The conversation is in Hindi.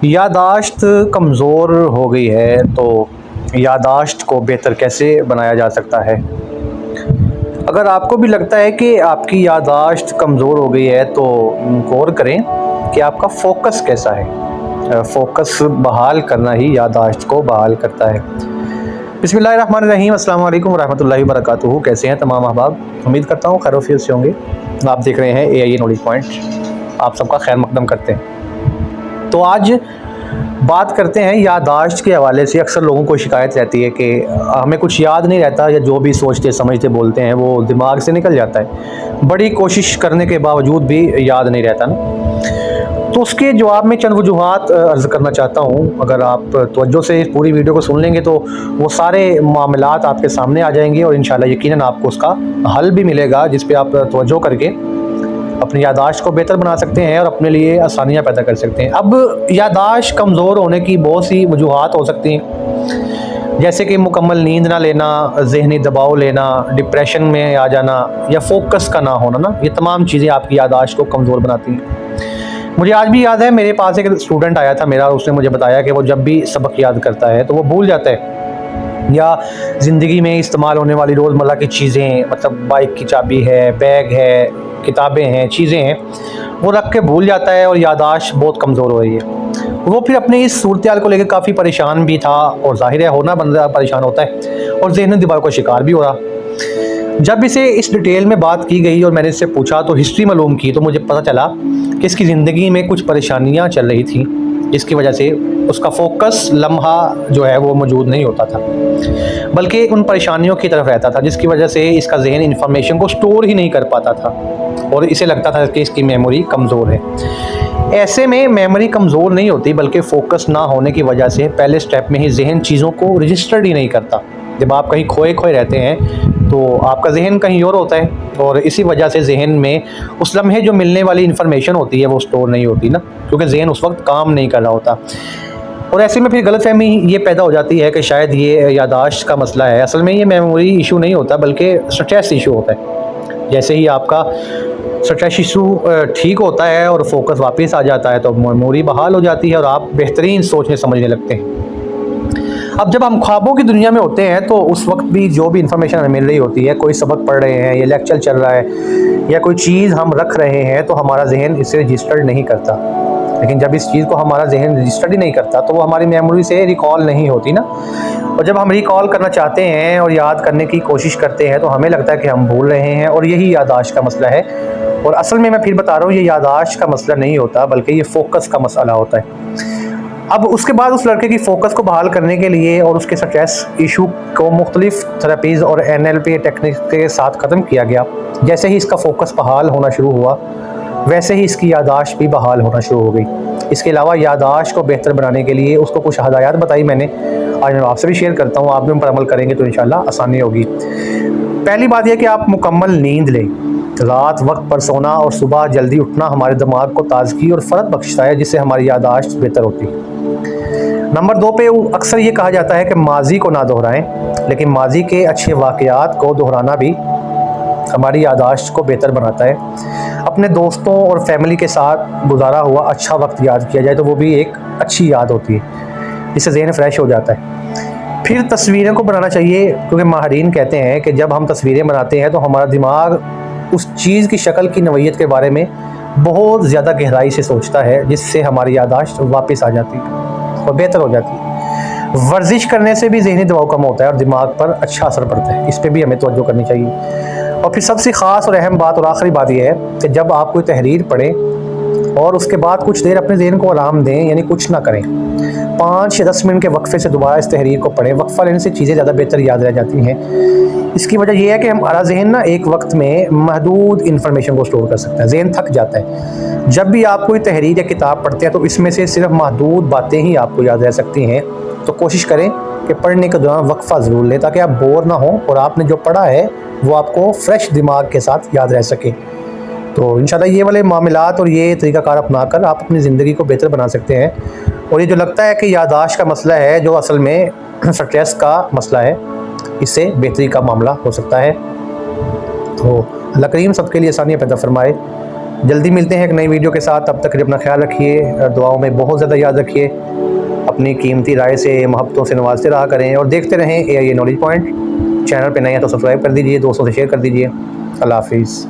याददाश्त कमज़ोर हो गई है तो याददाश्त को बेहतर कैसे बनाया जा सकता है। अगर आपको भी लगता है कि आपकी याददाश्त कमज़ोर हो गई है तो गौर करें कि आपका फ़ोकस कैसा है। फ़ोकस बहाल करना ही याददाश्त को बहाल करता है। बिस्मिल्लाहिर्रहमानिर्रहीम, अस्सलाम वालेकुम वरहमतुल्लाहि वबरकातुहू। कैसे हैं तमाम अहबाब? उम्मीद करता हूँ खैरियत से होंगे। आप देख रहे हैं AIA नॉलेज पॉइंट। आप सबका खैर मकदम करते हैं। तो आज बात करते हैं याददाश्त के हवाले से। अक्सर लोगों को शिकायत रहती है कि हमें कुछ याद नहीं रहता, या जो भी सोचते समझते बोलते हैं वो दिमाग से निकल जाता है। बड़ी कोशिश करने के बावजूद भी याद नहीं रहता ना। तो उसके जवाब में चंद वजूहात अर्ज़ करना चाहता हूँ। अगर आप तवज्जो से पूरी वीडियो को सुन लेंगे तो वो सारे मामलात आपके सामने आ जाएंगे और इंशाल्लाह यकीनन आपको उसका हल भी मिलेगा, जिस पे आप तवज्जो करके अपनी याददाश्त को बेहतर बना सकते हैं और अपने लिए आसानियाँ पैदा कर सकते हैं। अब याददाश्त कमज़ोर होने की बहुत सी वजूहात हो सकती हैं, जैसे कि मुकम्मल नींद ना लेना, ज़हनी दबाव लेना, डिप्रेशन में आ जाना या फोकस का ना होना ना, ये तमाम चीज़ें आपकी याददाश्त को कमज़ोर बनाती हैं। मुझे आज भी याद है, मेरे पास एक स्टूडेंट आया था मेरा, उसने मुझे बताया कि वो जब भी सबक याद करता है तो वो भूल जाता है, या ज़िंदगी में इस्तेमाल होने वाली रोज़मर्रा की चीज़ें, मतलब बाइक की चाबी है, बैग है, किताबें हैं, चीज़ें हैं, वो रख के भूल जाता है और याददाश्त बहुत कमज़ोर हो रही है। वो फिर अपनी इस सूरत-ए-हाल को लेकर काफ़ी परेशान भी था, और ज़ाहिर है होना बंदा परेशान होता है और ज़हनी दबाव का शिकार भी हो रहा। जब इसे इस डिटेल में बात की गई और मैंने इससे पूछा तो हिस्ट्री मालूम की, तो मुझे पता चला कि इसकी ज़िंदगी में कुछ परेशानियाँ चल रही थी, जिसकी वजह से उसका फोकस लम्हा जो है वो मौजूद नहीं होता था, बल्कि उन परेशानियों की तरफ रहता था, जिसकी वजह से इसका ज़हन इंफॉर्मेशन को स्टोर ही नहीं कर पाता था और इसे लगता था कि इसकी मेमोरी कमज़ोर है। ऐसे में मेमोरी कमज़ोर नहीं होती, बल्कि फ़ोकस ना होने की वजह से पहले स्टेप में ही ज़हन चीज़ों को रजिस्टर्ड ही नहीं करता। जब आप कहीं खोए खोए रहते हैं तो आपका ज़हन कहीं और होता है, और इसी वजह से ज़हन में उस लम्हे जो मिलने वाली इन्फॉर्मेशन होती है वो स्टोर नहीं होती ना, क्योंकि ज़हन उस वक्त काम नहीं कर रहा होता। और ऐसे में फिर गलतफहमी ये पैदा हो जाती है कि शायद ये याददाश्त का मसला है। असल में ये मेमोरी इशू नहीं होता, बल्कि स्ट्रेस इशू होता है। जैसे ही आपका स्ट्रेस इशू ठीक होता है और फोकस वापस आ जाता है तो मेमोरी बहाल हो जाती है और आप बेहतरीन सोचने समझने लगते हैं। अब जब हम ख्वाबों की दुनिया में होते हैं तो उस वक्त भी जो भी इंफॉर्मेशन हमें मिल रही होती है, कोई सबक पढ़ रहे हैं या लेक्चर चल रहा है या कोई चीज़ हम रख रहे हैं, तो हमारा जहन इसे रजिस्टर्ड नहीं करता। लेकिन जब इस चीज़ को हमारा जहन रजिस्टर्ड ही नहीं करता तो वो हमारी मेमोरी से रिकॉल नहीं होती ना। और जब हम रिकॉल करना चाहते हैं और याद करने की कोशिश करते हैं तो हमें लगता है कि हम भूल रहे हैं, और यही याददाश्त का मसला है। और असल में मैं फिर बता रहा हूँ, ये याददाश्त का मसला नहीं होता, बल्कि ये फोकस का मसला होता है। अब उसके बाद उस लड़के की फ़ोकस को बहाल करने के लिए और उसके स्ट्रेस इशू को मुख्तलिफ़ थेरेपीज़ और NLP टेक्निक के साथ ख़त्म किया गया। जैसे ही इसका फ़ोकस बहाल होना शुरू हुआ, वैसे ही इसकी याददाश्त भी बहाल होना शुरू हो गई। इसके अलावा याददाश्त को बेहतर बनाने के लिए उसको कुछ हदायत बताई मैंने, आज मैं आपसे भी शेयर करता हूँ। आप भी उन पर अमल करेंगे तो इंशाल्लाह आसानी होगी। पहली बात यह कि आप मुकम्मल नींद लें। रात वक्त पर सोना और सुबह जल्दी उठना हमारे दिमाग को ताजगी और फ़र्क बख्शता है, जिससे हमारी याददाश्त बेहतर होती है। नंबर 2 पे अक्सर ये कहा जाता है कि माजी को ना दोहराएं, लेकिन माजी के अच्छे वाक़यात को दोहराना भी हमारी याददाश्त को बेहतर बनाता है। अपने दोस्तों और फैमिली के साथ गुजारा हुआ अच्छा वक्त याद किया जाए तो वो भी एक अच्छी याद होती है, जिससे ज़हन फ्रेश हो जाता है। फिर तस्वीरें को बनाना चाहिए, क्योंकि माहिरीन कहते हैं कि जब हम तस्वीरें बनाते हैं तो हमारा दिमाग उस चीज़ की शक्ल की नौइयत के बारे में बहुत ज़्यादा गहराई से सोचता है, जिससे हमारी याददाश्त वापस आ जाती है और बेहतर हो जाती है। वर्जिश करने से भी ज़हनी दबाव कम होता है और दिमाग पर अच्छा असर पड़ता है। इस पर भी हमें तवज्जो करनी चाहिए। और फिर सबसे ख़ास और अहम बात और आखिरी बात यह है कि जब आप कोई तहरीर पढ़ें और उसके बाद कुछ देर अपने ज़हन को आराम दें, यानी कुछ ना करें, 5 या 10 मिनट के वक्फे से दोबारा इस तहरीर को पढ़ें। वक्फा लेने से चीज़ें ज़्यादा बेहतर याद रह जाती हैं। इसकी वजह यह है कि हमारा जहन ना एक वक्त में महदूद इन्फॉर्मेशन को स्टोर कर सकता है, जहन थक जाता है। जब भी आप कोई तहरीर या किताब पढ़ते हैं तो इसमें से सिर्फ महदूद बातें ही आपको याद रह सकती हैं। तो कोशिश करें कि पढ़ने के दौरान वक्फ़ा ज़रूर लें, ताकि आप बोर ना हो और आपने जो पढ़ा है वो आपको फ्रेश दिमाग के साथ याद रह सके। तो इंशाल्लाह ये वाले मामलात और ये तरीक़ाकार अपना कर आप अपनी ज़िंदगी को बेहतर बना सकते हैं। और ये जो लगता है कि याददाश्त का मसला है, जो असल में स्ट्रेस का मसला है, इससे बेहतरी का मामला हो सकता है। तो अल्लाह करीम सबके लिए आसानियाँ पैदा फरमाए। जल्दी मिलते हैं एक नई वीडियो के साथ। तब तक के लिए अपना ख्याल रखिए, दुआओं में बहुत ज़्यादा याद रखिए, अपनी कीमती राय से मोहब्बतों से नवाजते रहा करें और देखते रहें AIA नॉलेज पॉइंट। चैनल पे नए हैं तो सब्सक्राइब कर दीजिए, दोस्तों से शेयर कर दीजिए। अल्लाह हाफिज़।